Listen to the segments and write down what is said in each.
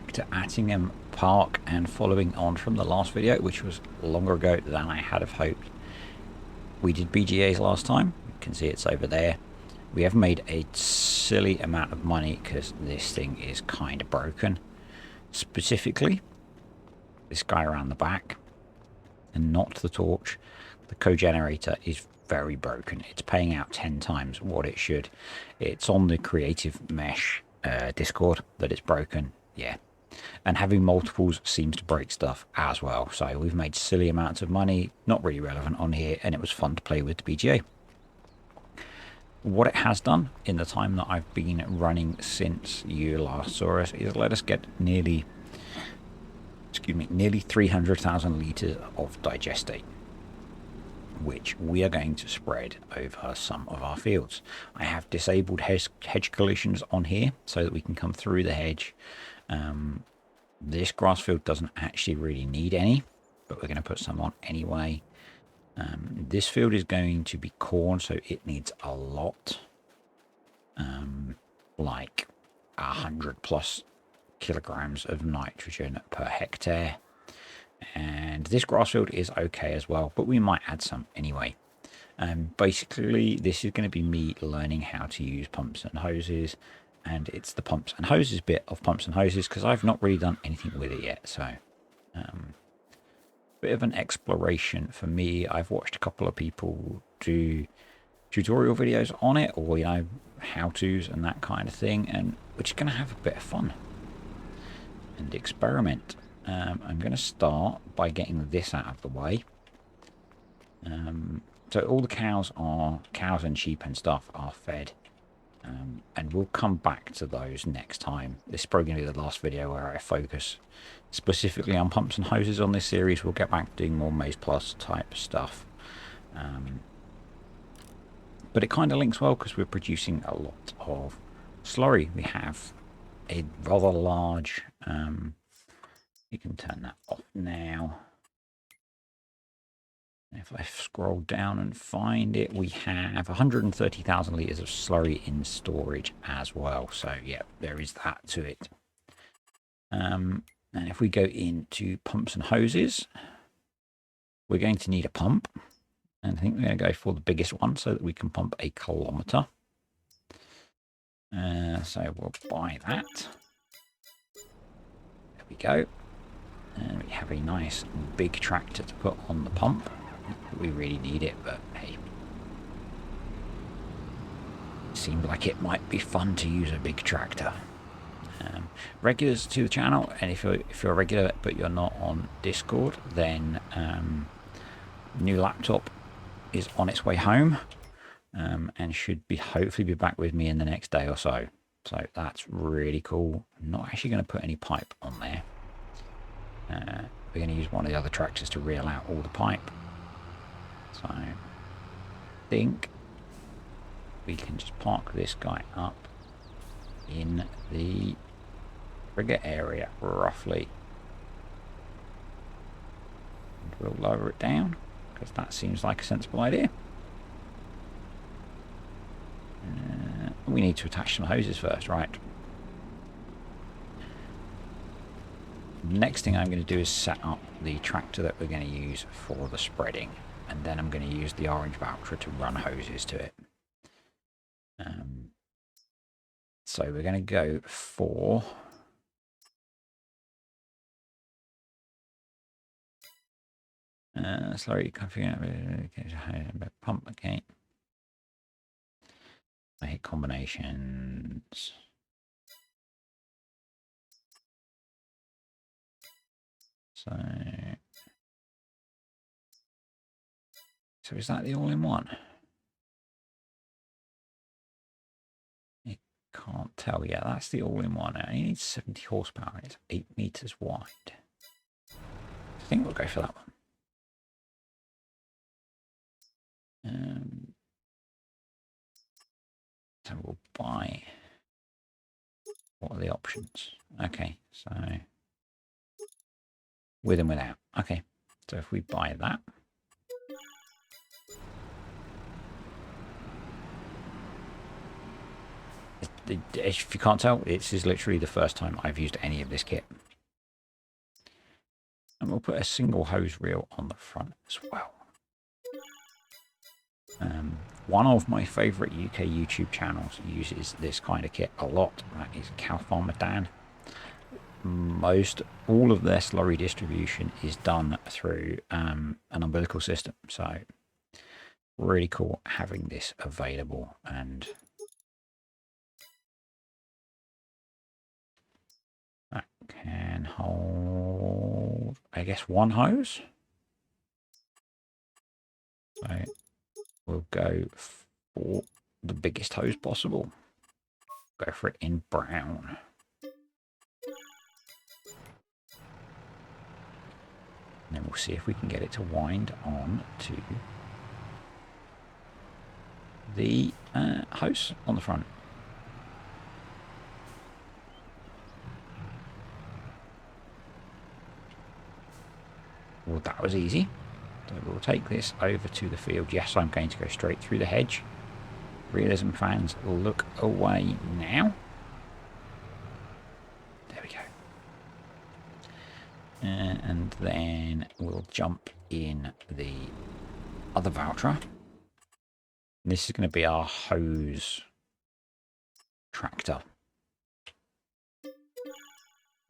back to Attingham Park, and following on from the last video, which was longer ago than I had have hoped. We did BGAs last time. You can see it's over there. We have made a silly amount of money because this thing is kind of broken. Specifically, this guy around the back, and not the torch. The co-generator is very broken. It's paying out 10 times what it should. It's on the Creative Mesh Discord that it's broken. Yeah. And having multiples seems to break stuff as well. So we've made silly amounts of money, not really relevant on here, and it was fun to play with the BGA. What it has done in the time that I've been running since you last saw us is let us get nearly 300,000 litres of digestate, which we are going to spread over some of our fields. I have disabled hedge collisions on here so that we can come through the hedge. This grass field doesn't actually really need any, but we're going to put some on anyway. This field is going to be corn, so it needs a lot, like 100+ kilograms of nitrogen per hectare. And this grass field is okay as well, but we might add some anyway. Basically, this is going to be me learning how to use pumps and hoses, and it's the pumps and hoses bit of pumps and hoses because I've not really done anything with it yet. So, bit of an exploration for me. I've watched a couple of people do tutorial videos on it, or how-tos and that kind of thing, and we're just going to have a bit of fun and experiment. I'm going to start by getting this out of the way. So all the cows and sheep and stuff are fed, and we'll come back to those next time. This is probably going to be the last video where I focus specifically on pumps and hoses on this series. We'll get back to doing more maizePlus type stuff, but it kind of links well because we're producing a lot of slurry. We have a rather large you can turn that off now. If I scroll down and find it, we have 130,000 litres of slurry in storage as well. So yeah, there is that to it. And if we go into pumps and hoses, we're going to need a pump. And I think we're going to go for the biggest one so that we can pump 1 kilometre. So we'll buy that. There we go. And we have a nice big tractor to put on the pump. We really need it, but hey. It seemed like it might be fun to use a big tractor. Regulars to the channel, and if you're a regular but you're not on Discord, then new laptop is on its way home, and should be hopefully be back with me in the next day or so. So that's really cool. I'm not actually going to put any pipe on there. We're going to use one of the other tractors to reel out all the pipe. So I think we can just park this guy up in the trigger area roughly. And we'll lower it down because that seems like a sensible idea. We need to attach some hoses first, right? Next thing I'm going to do is set up the tractor that we're going to use for the spreading, and then I'm going to use the orange voucher to run hoses to it. So we're going to go for slowly configuring pump. Okay, I hit combinations. So is that the all-in-one? You can't tell. Yeah, that's the all-in-one. It only needs 70 horsepower and it's 8 meters wide. I think we'll go for that one. So we'll buy. What are the options? Okay, so with and without. Okay, so if we buy that. If you can't tell, this is literally the first time I've used any of this kit. And we'll put a single hose reel on the front as well. One of my favourite UK YouTube channels uses this kind of kit a lot. That is Cow Farmer Dan. All of their slurry distribution is done through an umbilical system. So really cool having this available. And that can hold, I guess, one hose. So we'll go for the biggest hose possible. Go for it in brown. And then we'll see if we can get it to wind on to the hose on the front. Well, that was easy. So we'll take this over to the field. Yes, I'm going to go straight through the hedge. Realism fans, look away now. There we go. And then we'll jump in the other Valtra. This is going to be our hose tractor. We're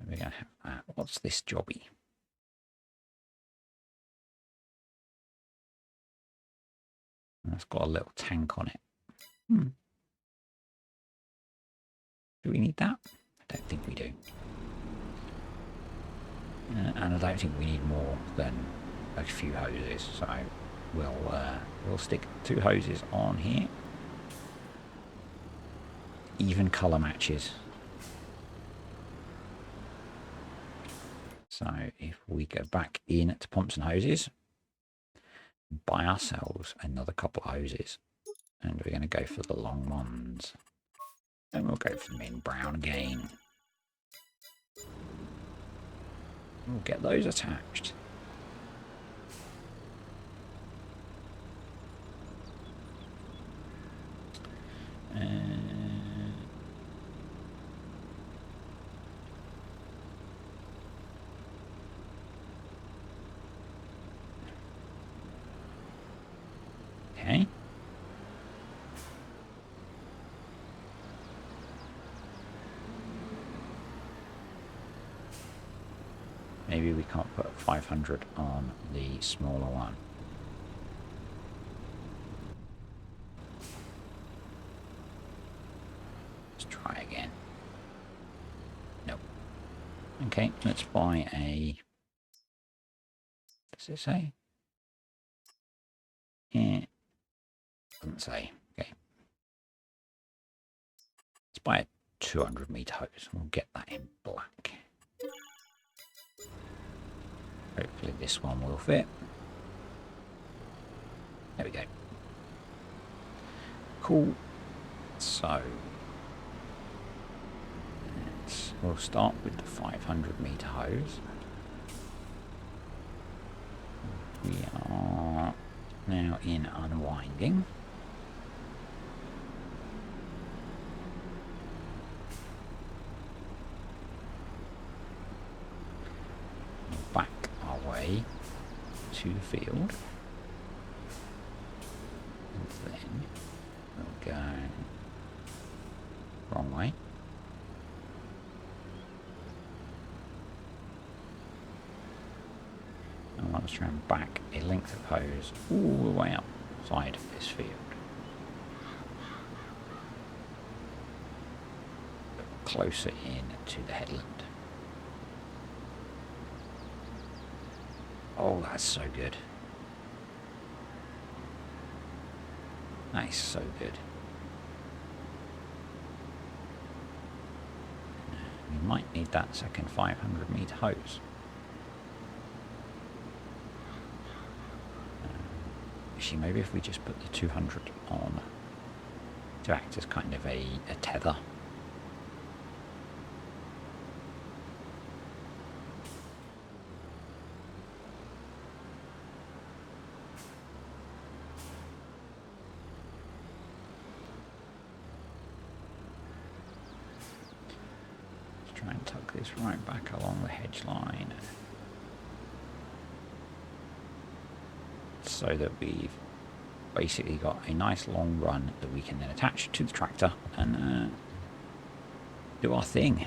going to have that. What's this jobby? It's got a little tank on it. Do we need that? I don't think we do. And I don't think we need more than a few hoses. So we'll stick 2 hoses on here. Even colour matches. So if we go back in to pumps and hoses, buy ourselves another couple of hoses, and we're going to go for the long ones, and we'll go for them in brown again. We'll get those attached. Okay. Maybe we can't put 500 on the smaller one. Let's try again. Nope. Okay, let's buy a... Does it say? Yeah. Doesn't say. Okay. Let's buy a 200 meter hose. We'll get that in black. Hopefully this one will fit. There we go. Cool. So we'll start with the 500 meter hose. We are now in unwinding. Back our way to the field. And then we'll go wrong way. And let's try and back a length of hose all the way outside of this field. Closer in to the headland. Oh, that's so good. That is so good. We might need that second 500 meter hose. Actually, maybe if we just put the 200 on to act as kind of a tether. Try and tuck this right back along the hedge line. so that we've basically got a nice long run that we can then attach to the tractor and do our thing.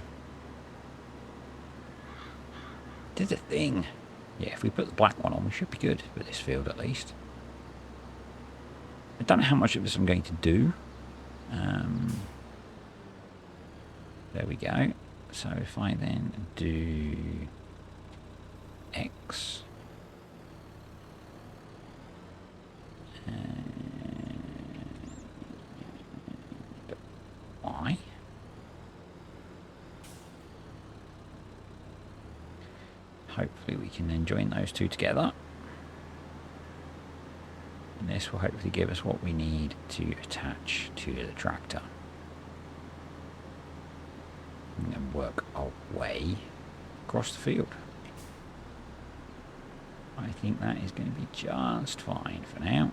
Did the thing. Yeah, if we put the black one on, we should be good for this field at least. I don't know how much of this I'm going to do. There we go. So if I then do X and Y, hopefully we can then join those two together. And this will hopefully give us what we need to attach to the tractor. And then work our way across the field. I think that is going to be just fine for now.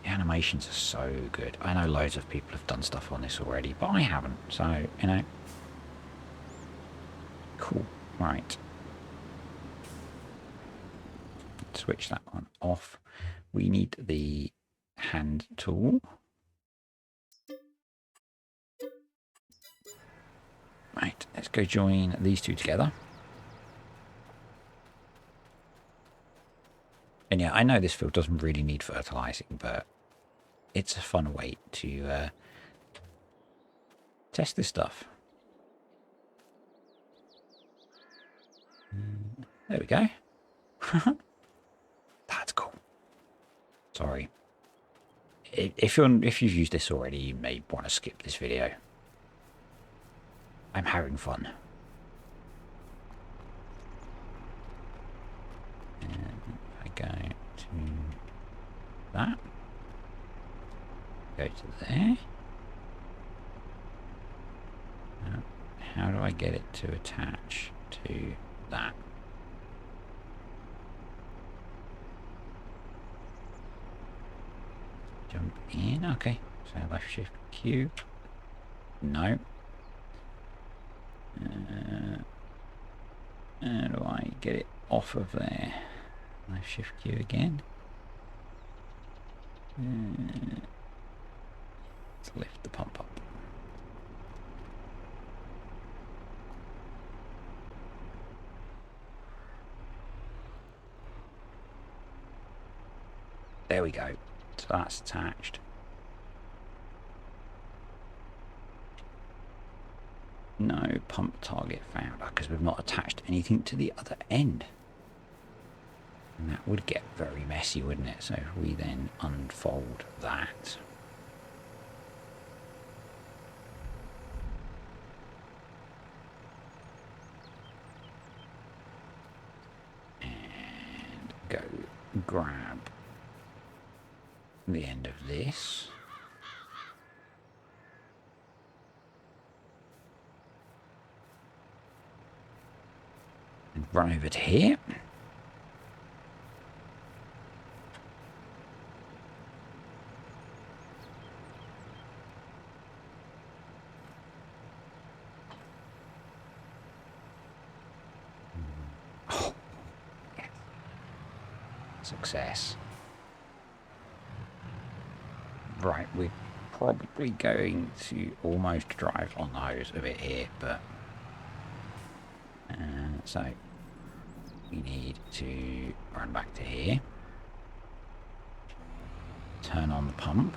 The animations are so good. I know loads of people have done stuff on this already, but I haven't. So, you know. Cool. Right. Switch that one off. We need the hand tool. Right, let's go join these two together. And yeah, I know this field doesn't really need fertilizing, but it's a fun way to test this stuff. There we go. That's cool. Sorry. If you've used this already, you may want to skip this video. I'm having fun. And if I go to that, go to there. Now, how do I get it to attach to that? Jump in, okay. So left shift Q. No. How do I get it off of there? Left shift Q again. Let's lift the pump up. There we go. So that's attached. No pump target found because we've not attached anything to the other end. And that would get very messy, wouldn't it? So if we then unfold that. And go grab the end of this. And run over to here. Oh, yes. Success. Right, we're probably going to almost drive on the hose a bit here, but so we need to run back to here, turn on the pump,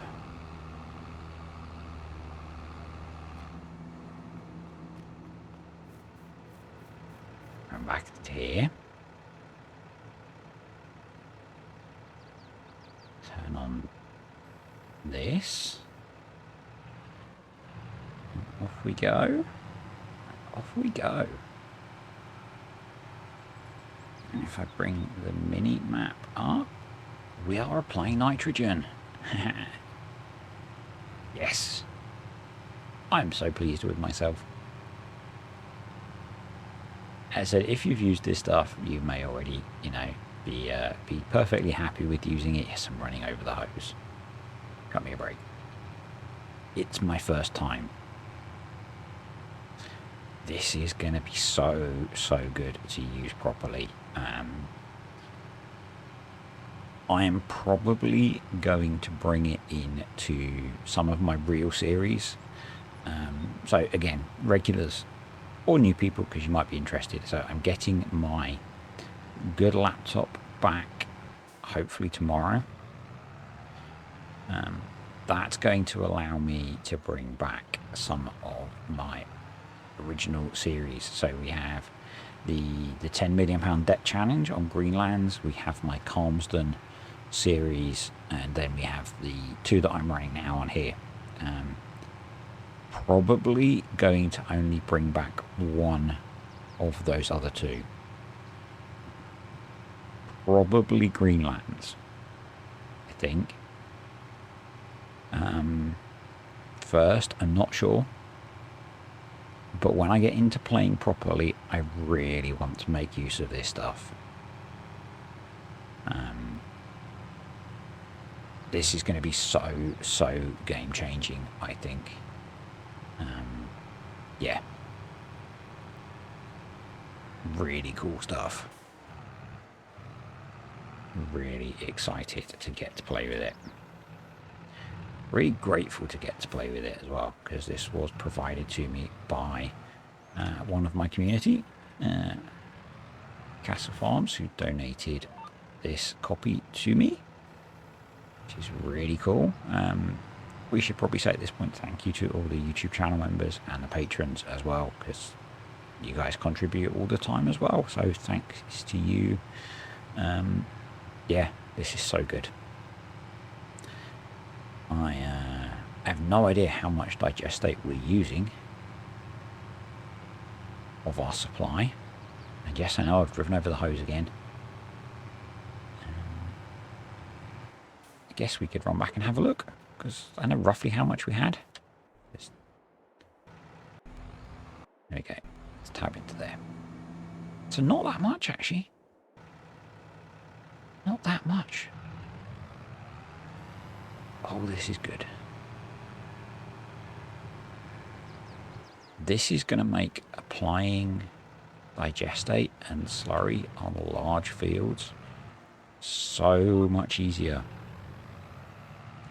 run back to here, turn on this, and off we go, off we go. And if I bring the mini map up, we are applying nitrogen. Yes. I'm so pleased with myself. As I said, if you've used this stuff, you may already, you know, be perfectly happy with using it. Yes, I'm running over the hose. Cut me a break. It's my first time. This is going to be so good to use properly. I am probably going to bring it in to some of my real series. So again, regulars or new people, because you might be interested. So I'm getting my good laptop back hopefully tomorrow. That's going to allow me to bring back some of my original series. So we have the £10 million debt challenge on Greenlands, we have my Calmsden series, and then we have the two that I'm running now on here. Probably going to only bring back one of those other two. Probably Greenlands, I think. First, I'm not sure. But when I get into playing properly, I really want to make use of this stuff. This is going to be so game-changing, I think. Yeah. Really cool stuff. Really excited to get to play with it. Really grateful to get to play with it as well, because this was provided to me by one of my community, Castle Farms, who donated this copy to me, which is really cool. We should probably say at this point thank you to all the YouTube channel members and the patrons as well, because you guys contribute all the time as well, so thanks to you. Yeah, this is so good. I have no idea how much digestate we're using of our supply. And yes, I know I've driven over the hose again. I guess we could run back and have a look, because I know roughly how much we had. There we go. Let's tab into there. So not that much, actually. Not that much. Oh, this is good. This is going to make applying digestate and slurry on large fields so much easier.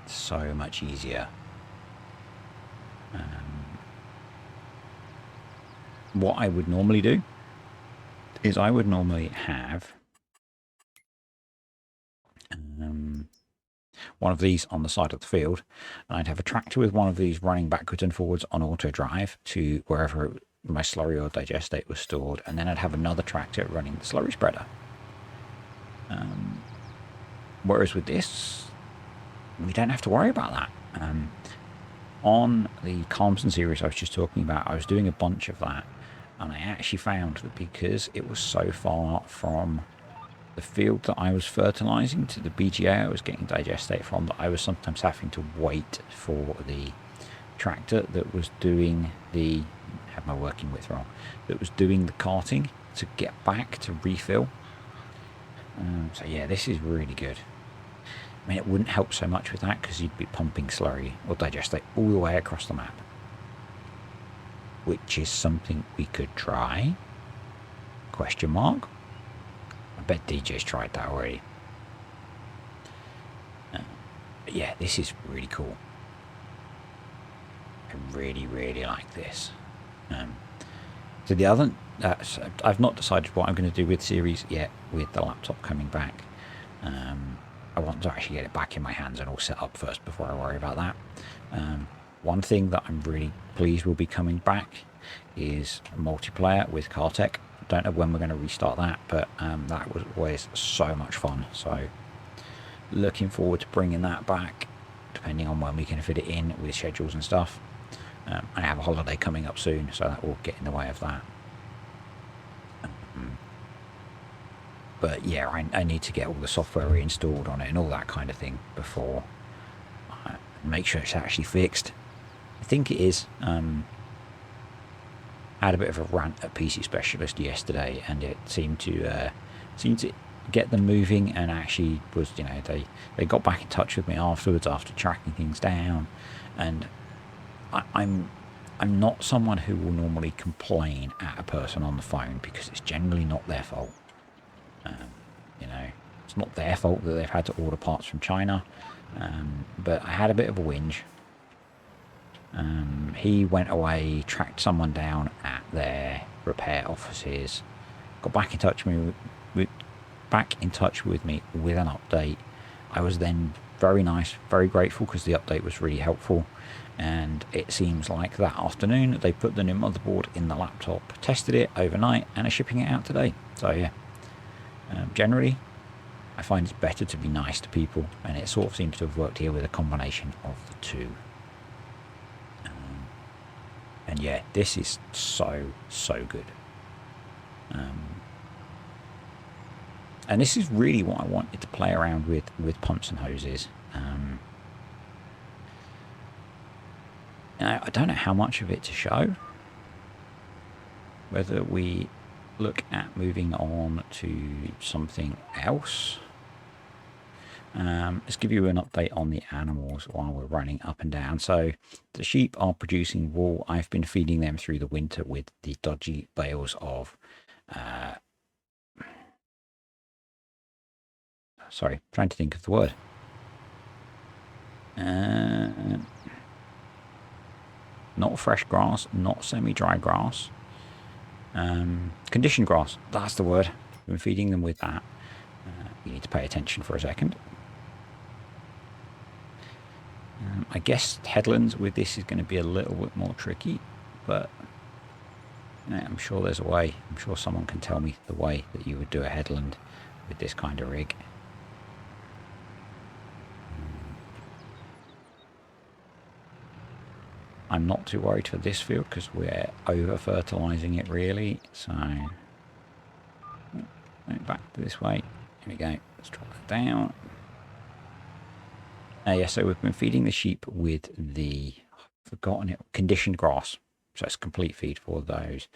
So much easier. What I would normally do is I would normally have one of these on the side of the field, and I'd have a tractor with one of these running backwards and forwards on auto drive to wherever my slurry or digestate was stored, and then I'd have another tractor running the slurry spreader. Whereas with this, we don't have to worry about that. On the Calmsden series I was just talking about, I was doing a bunch of that, and I actually found that because it was so far from the field that I was fertilizing to the BGA I was getting digestate from, that I was sometimes having to wait for the tractor that was doing the, have my working width wrong, that was doing the carting to get back to refill. So yeah, this is really good. I mean, it wouldn't help so much with that because you'd be pumping slurry or digestate all the way across the map, which is something we could try. Question mark. I bet DJ's tried that already. But yeah, this is really cool. I really like this. So the other, I've not decided what I'm going to do with series yet with the laptop coming back. I want to actually get it back in my hands and all set up first before I worry about that. One thing that I'm really pleased will be coming back is multiplayer with Cartech. Don't know when we're going to restart that, but that was always so much fun. So looking forward to bringing that back, depending on when we can fit it in with schedules and stuff. I have a holiday coming up soon, so that will get in the way of that. But yeah, I need to get all the software reinstalled on it and all that kind of thing before I make sure it's actually fixed. I think it is. I had a bit of a rant at PC Specialist yesterday, and it seemed to get them moving, and actually was, you know, they got back in touch with me afterwards after tracking things down, and I'm I'm not someone who will normally complain at a person on the phone because it's generally not their fault. You know, it's not their fault that they've had to order parts from China. But I had a bit of a whinge. He went away, tracked someone down at their repair offices, got back in touch with me with an update. I was then very nice, very grateful because the update was really helpful. And it seems like that afternoon they put the new motherboard in the laptop, tested it overnight, and are shipping it out today. So yeah, generally I find it's better to be nice to people, and it sort of seems to have worked here with a combination of the two. And yeah, this is so good. And this is really what I wanted to play around with pumps and hoses. Now, I don't know how much of it to show. Whether we look at moving on to something else. Let's give you an update on the animals while we're running up and down. So the sheep are producing wool. I've been feeding them through the winter with the dodgy bales of sorry, trying to think of the word. Not fresh grass, not semi-dry grass. Conditioned grass, that's the word. I've been feeding them with that. You need to pay attention for a second. I guess headlands with this is going to be a little bit more tricky, but you know, I'm sure there's a way. I'm sure someone can tell me the way that you would do a headland with this kind of rig. I'm not too worried for this field because we're over fertilizing it really. So back this way. Here we go. Let's drop that down. Yeah, so we've been feeding the sheep with the conditioned grass. So it's complete feed for those.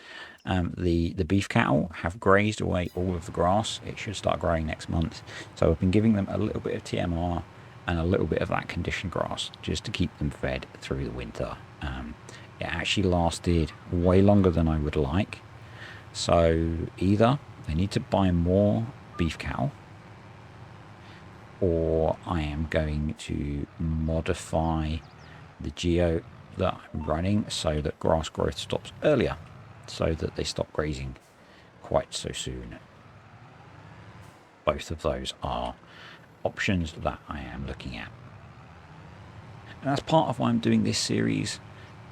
The beef cattle have grazed away all of the grass. It should start growing next month. So I've been giving them a little bit of TMR and a little bit of that conditioned grass just to keep them fed through the winter. It actually lasted way longer than I would like. So either they need to buy more beef cattle, or I am going to modify the geo that I'm running so that grass growth stops earlier, so that they stop grazing quite so soon. Both of those are options that I am looking at. And that's part of why I'm doing this series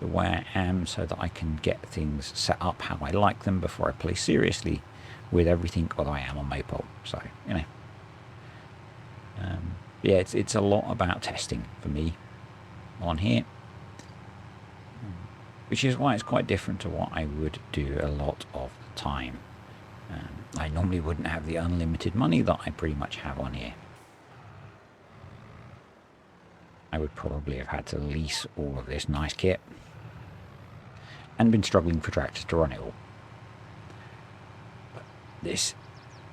the way I am, so that I can get things set up how I like them before I play seriously with everything that I am on Maple. So, you know. Yeah, it's a lot about testing for me on here, which is why it's quite different to what I would do a lot of the time. I normally wouldn't have the unlimited money that I pretty much have on here. I would probably have had to lease all of this nice kit and been struggling for tractors to run it all. But this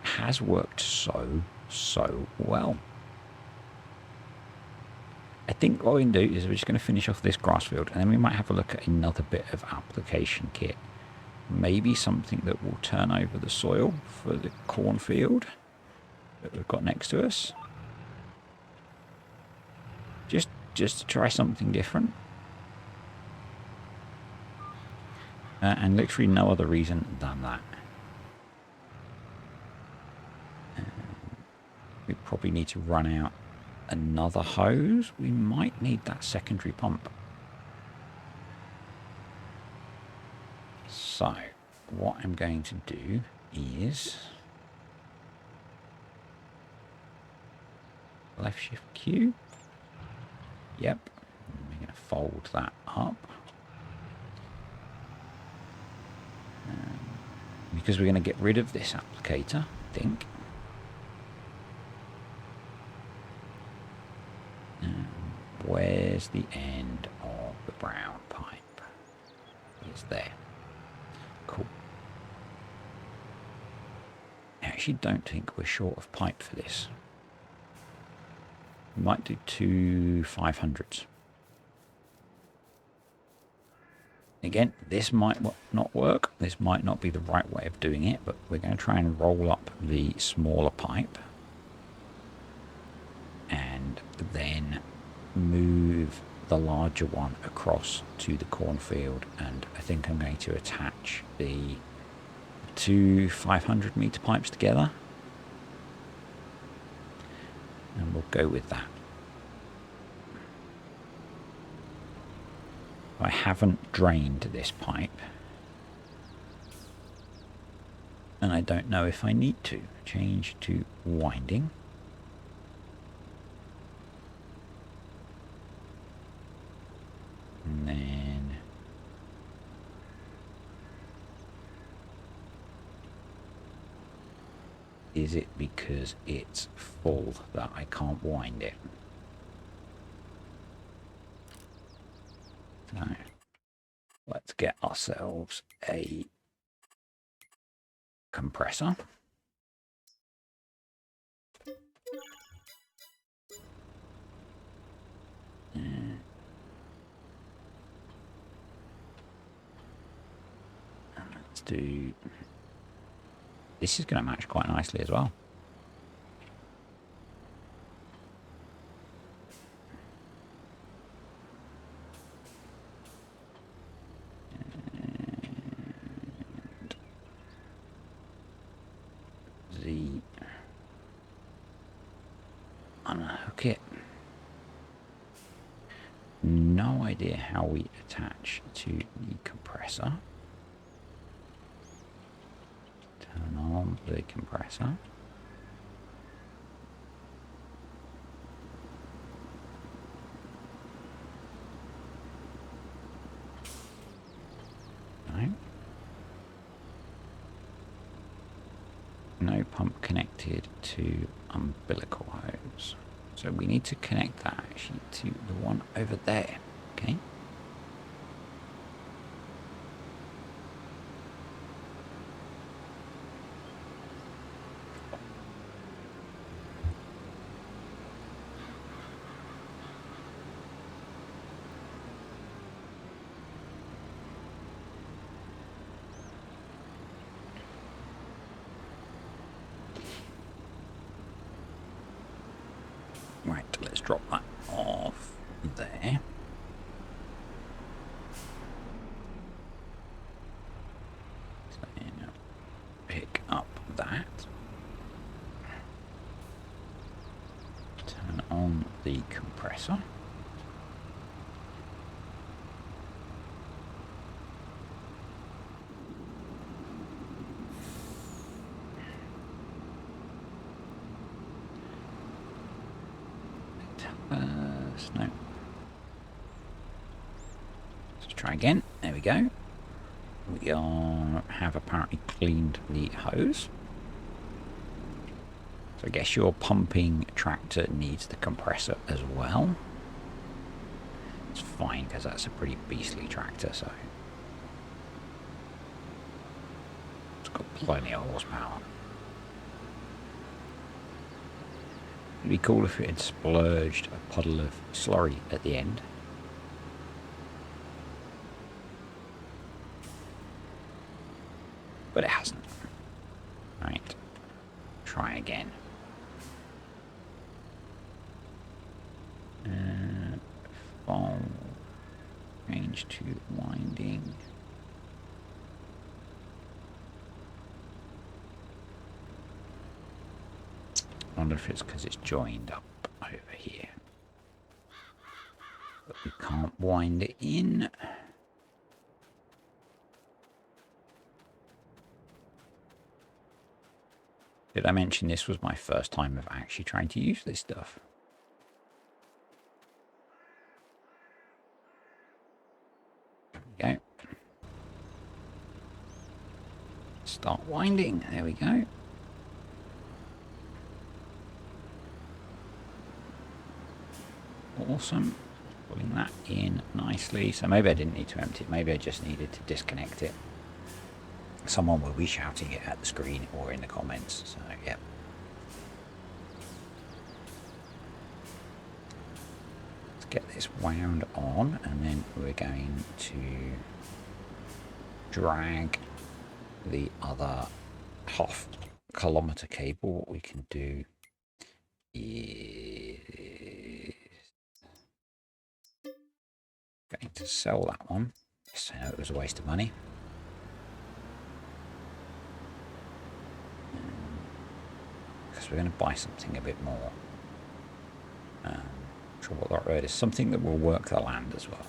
has worked so well. I think what we can do is we're just going to finish off this grass field, and then we might have a look at another bit of application kit. Maybe something that will turn over the soil for the cornfield that we've got next to us. Just to try something different. And literally no other reason than that. We probably need to run out another hose. We might need that secondary pump. So what I'm going to do is left shift Q. Yep, we're going to fold that up. Because we're going to get rid of this applicator, I think. Where's the end of the brown pipe? It's there. Cool. I actually don't think we're short of pipe for this. We might do two 500s. Again, this might not work. This might not be the right way of doing it, but we're going to try and roll up the smaller pipe and then move the larger one across to the cornfield. And I think I'm going to attach the two 500 meter pipes together, and we'll go with that. I haven't drained this pipe, and I don't know if I need to. Change to winding. And then is it because it's full that I can't wind it? So let's get ourselves a compressor. And let's do... This is going to match quite nicely as well. Unhook it. No idea how we attach to the compressor. Turn on the compressor. No pump connected to umbilical hose. So we need to connect that actually to the one over there. Okay. Right, let's drop that off there. So now pick up that. Turn on the compressor. No. Let's try again. There we go. We have apparently cleaned the hose. So I guess your pumping tractor needs the compressor as well. It's fine because that's a pretty beastly tractor, so it's got plenty of horsepower. It'd be cool if it had splurged a puddle of slurry at the end. But it hasn't. Right. Try again. Fall. Change to winding. I wonder if it's because it's joined up over here. But we can't wind it in. Did I mention this was my first time of actually trying to use this stuff? There we go. Start winding. There we go. Awesome. Pulling that in nicely. So maybe I didn't need to empty it. Maybe I just needed to disconnect it. Someone will be shouting it at the screen or in the comments. So, yeah. Let's get this wound on, and then we're going to drag the other half-kilometre cable, what we can do is going to sell that one. So it was a waste of money. Because we're going to buy something a bit more. Not sure what that road is. Something that will work the land as well.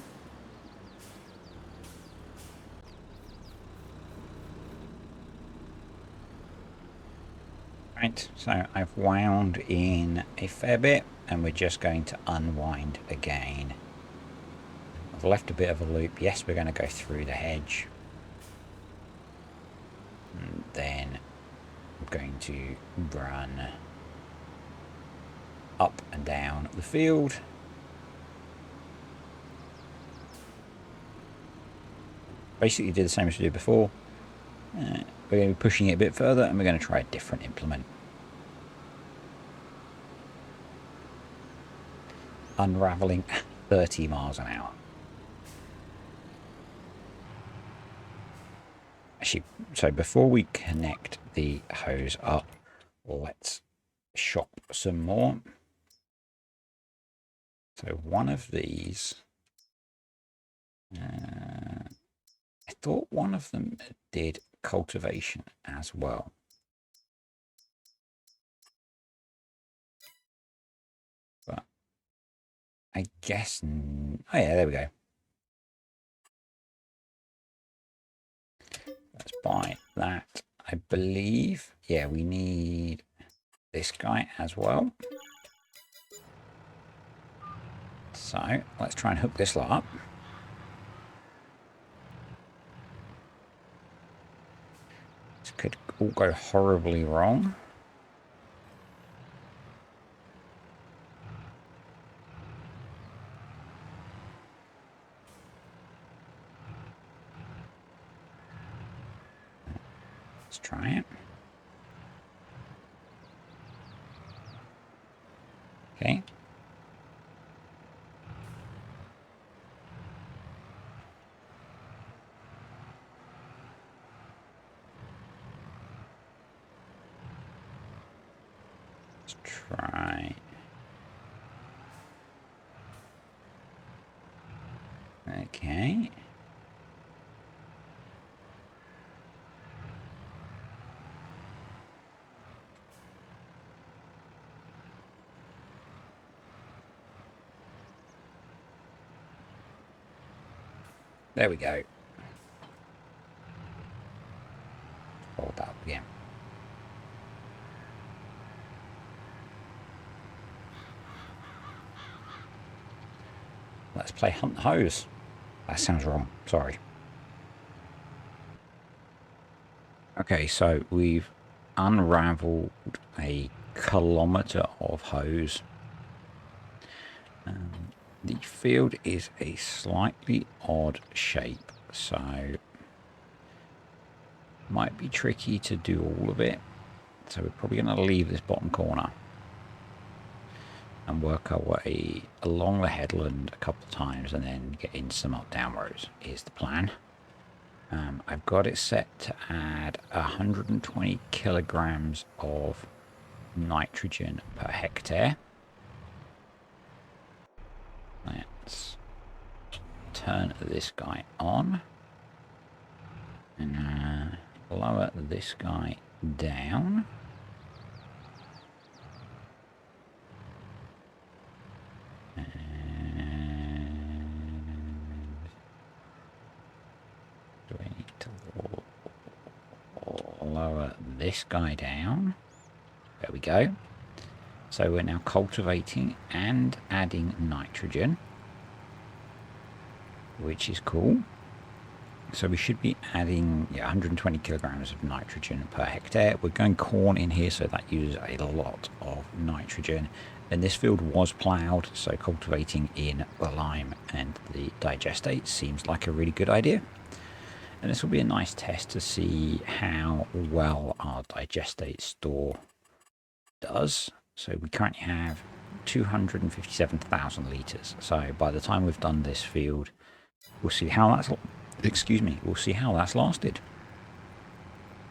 Right, so I've wound in a fair bit, and we're just going to unwind again. I've left a bit of a loop. Yes, we're going to go through the hedge. And then I'm going to run up and down the field. Basically did the same as we did before. We're going to be pushing it a bit further, and we're going to try a different implement. Unraveling 30 miles an hour. Actually, so before we connect the hose up, let's shop some more. So one of these, I thought one of them did cultivation as well. But I guess, oh yeah, there we go. Let's buy that. I believe, yeah, we need this guy as well. So let's try and hook this lot up. This could all go horribly wrong. Let's try it. Okay. Let's try. Okay. There we go. Hold that up again. Let's play Hunt the Hose. That sounds wrong. Sorry. Okay, so we've unraveled a kilometre of hose. The field is a slightly odd shape, so might be tricky to do all of it. So we're probably going to leave this bottom corner and work our way along the headland a couple of times and then get in some up down rows is the plan. I've got it set to add 120 kilograms of nitrogen per hectare. Let's turn this guy on and lower this guy down. Do we need to lower this guy down? There we go. So we're now cultivating and adding nitrogen, which is cool. So we should be adding 120 kilograms of nitrogen per hectare. We're going corn in here, so that uses a lot of nitrogen. And this field was ploughed, so cultivating in the lime and the digestate seems like a really good idea. And this will be a nice test to see how well our digestate store does. So we currently have 257,000 litres. So by the time we've done this field, we'll see how that's Excuse me, we'll see how that's lasted.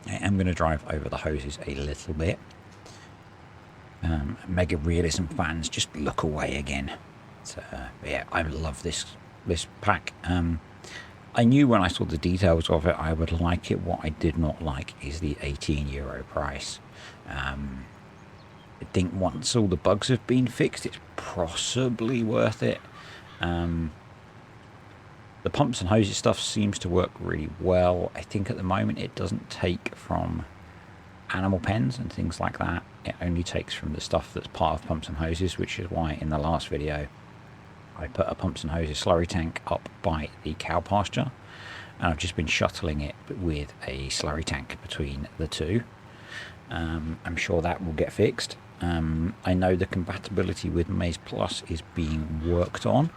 I am going to drive over the hoses a little bit. Mega Realism fans, just look away again. So, yeah, I love this pack. I knew when I saw the details of it I would like it. What I did not like is the €18 price. I think once all the bugs have been fixed, it's possibly worth it. The pumps and hoses stuff seems to work really well. I think at the moment it doesn't take from animal pens and things like that. It only takes from the stuff that's part of pumps and hoses, which is why in the last video I put a pumps and hoses slurry tank up by the cow pasture, and I've just been shuttling it with a slurry tank between the two. I'm sure that will get fixed. I know the compatibility with maizePlus is being worked on,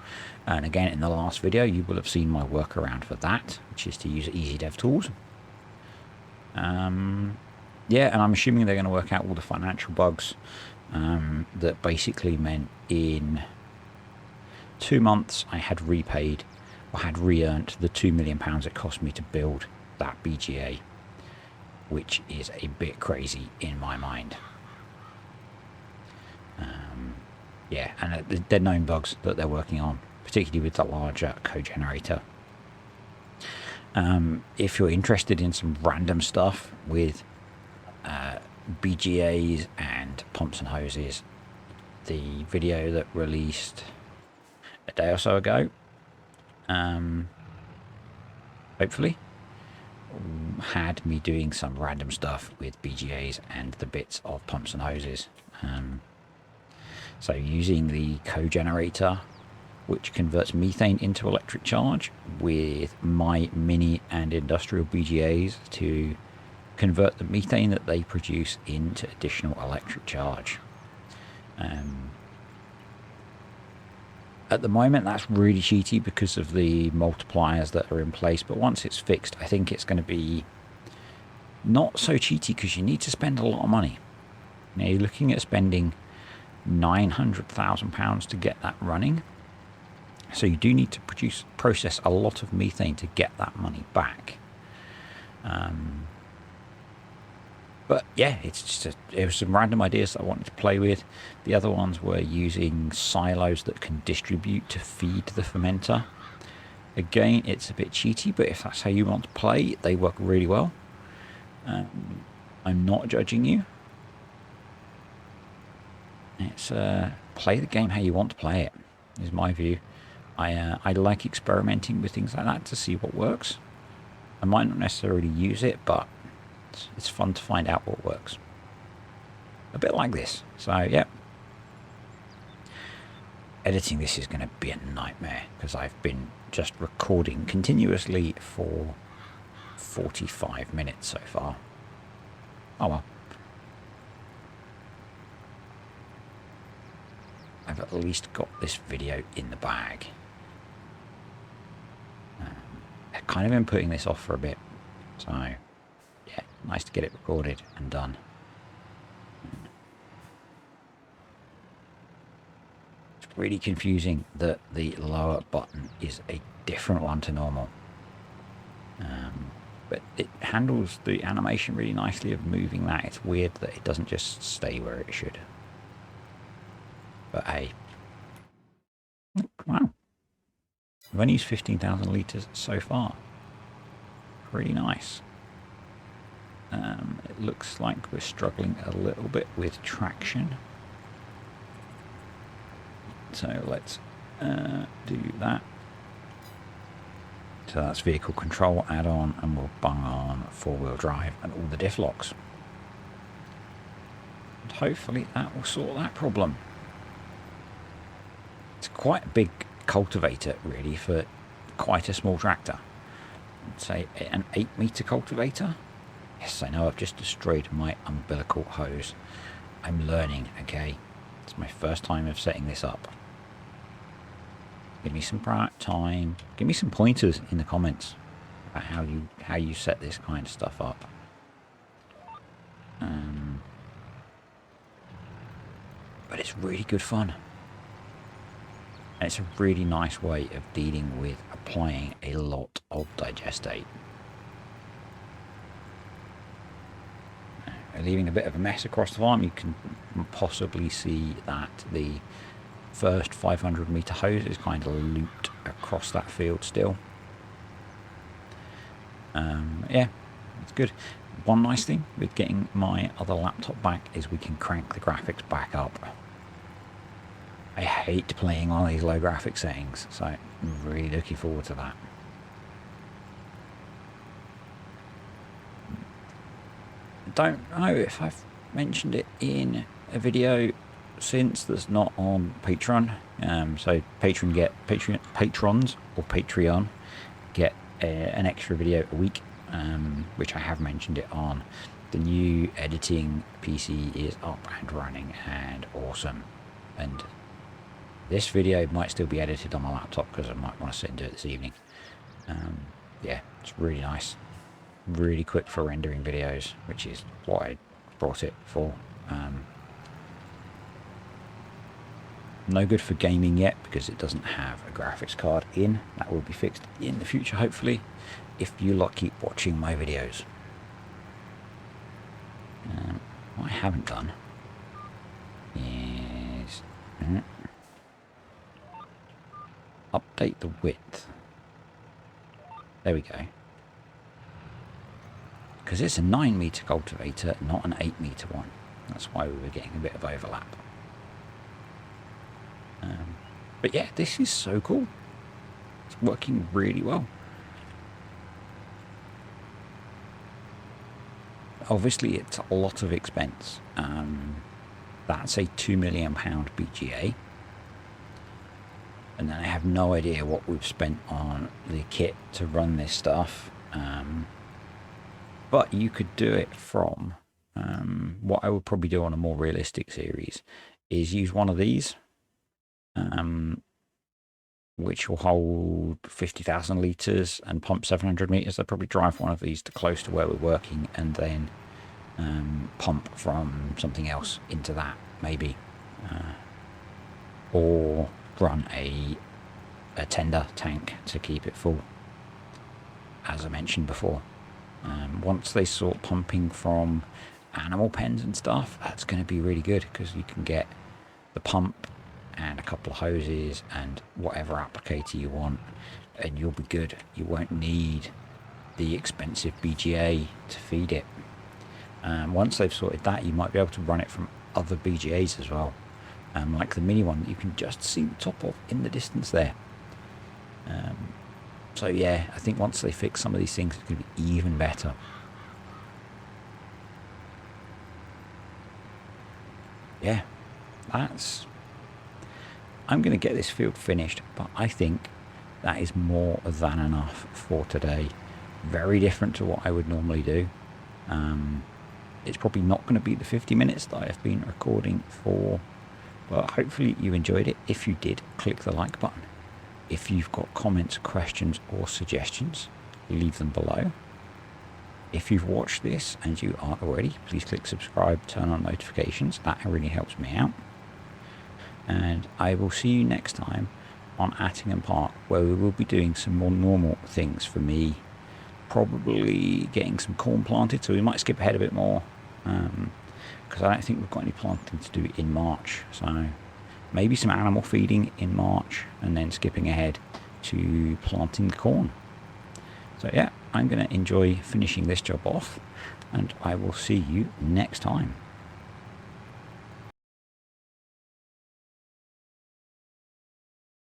and again in the last video you will have seen my workaround for that, which is to use Easy Dev Tools. Yeah, and I'm assuming they're going to work out all the financial bugs that basically meant in 2 months I had repaid, or had re-earned the £2 million it cost me to build that BGA, which is a bit crazy in my mind. Yeah, and they're known bugs that they're working on, particularly with the larger co-generator. If you're interested in some random stuff with BGAs and pumps and hoses, the video that released a day or so ago, hopefully, had me doing some random stuff with BGAs and the bits of pumps and hoses. So using the co-generator, which converts methane into electric charge, with my mini and industrial BGAs to convert the methane that they produce into additional electric charge. At the moment that's really cheaty because of the multipliers that are in place, but once it's fixed I think it's going to be not so cheaty, because you need to spend a lot of money. Now you're looking at spending £900,000 to get that running, so you do need to process a lot of methane to get that money back. But yeah, it's just it was some random ideas that I wanted to play with. The other ones were using silos that can distribute to feed the fermenter. Again, it's a bit cheaty, but if that's how you want to play, they work really well. I'm not judging you. It's play the game how you want to play it, is my view. I like experimenting with things like that to see what works. I might not necessarily use it, but it's fun to find out what works. A bit like this. So yeah, editing this is going to be a nightmare because I've been just recording continuously for 45 minutes so far. Oh well. I've at least got this video in the bag. I've kind of been putting this off for a bit, so yeah, nice to get it recorded and done. It's really confusing that the lower button is a different one to normal, but it handles the animation really nicely of moving that. It's weird that it doesn't just stay where it should. But hey, wow, I've only used 15,000 litres so far. Pretty nice. It looks like we're struggling a little bit with traction. So let's do that. So that's vehicle control add-on, and we'll bung on four-wheel drive and all the diff locks. And hopefully that will sort that problem. It's quite a big cultivator really for quite a small tractor. I'd say an 8-metre cultivator. Yes, I know I've just destroyed my umbilical hose. I'm learning, okay? It's my first time of setting this up. Give me some time. Give me some pointers in the comments about how you set this kind of stuff up. But it's really good fun. And it's a really nice way of dealing with applying a lot of digestate. Leaving a bit of a mess across the farm. You can possibly see that the first 500 meter hose is kind of looped across that field still. Yeah, it's good. One nice thing with getting my other laptop back is we can crank the graphics back up. I hate playing on these low graphics settings, so I'm really looking forward to that. Don't know if I've mentioned it in a video since that's not on Patreon. So patrons or Patreon get an extra video a week, which I have mentioned it on. The new editing PC is up and running and awesome. And this video might still be edited on my laptop because I might want to sit and do it this evening. Yeah, it's really nice. Really quick for rendering videos, which is what I brought it for. No good for gaming yet because it doesn't have a graphics card in. That will be fixed in the future, hopefully, if you lot keep watching my videos. What I haven't done is update the width. There we go. Because it's a 9 meter cultivator, not an 8 meter one. That's why we were getting a bit of overlap. But yeah, this is so cool. It's working really well. Obviously, it's a lot of expense. That's a £2 million BGA. And then I have no idea what we've spent on the kit to run this stuff. But you could do it from, what I would probably do on a more realistic series is use one of these, which will hold 50,000 litres and pump 700 metres. I'd probably drive one of these to close to where we're working and then pump from something else into that, maybe. Or run a tender tank to keep it full, as I mentioned before. Once they sort pumping from animal pens and stuff, that's going to be really good because you can get the pump and a couple of hoses and whatever applicator you want, and you'll be good. You won't need the expensive BGA to feed it. Once they've sorted that, you might be able to run it from other BGAs as well, like the mini one that you can just see the top of in the distance there. So yeah, I think once they fix some of these things, it's going to be even better. Yeah, I'm going to get this field finished, but I think that is more than enough for today. Very different to what I would normally do. It's probably not going to be the 50 minutes that I've been recording for, but hopefully you enjoyed it. If you did, click the like button. If you've got comments, questions or suggestions, leave them below. If you've watched this and you aren't already, please click subscribe, turn on notifications. That really helps me out. And I will see you next time on Attingham Park, where we will be doing some more normal things for me. Probably getting some corn planted, so we might skip ahead a bit more, because I don't think we've got any planting to do in March. So maybe some animal feeding in March and then skipping ahead to planting the corn. So yeah, I'm going to enjoy finishing this job off, and I will see you next time.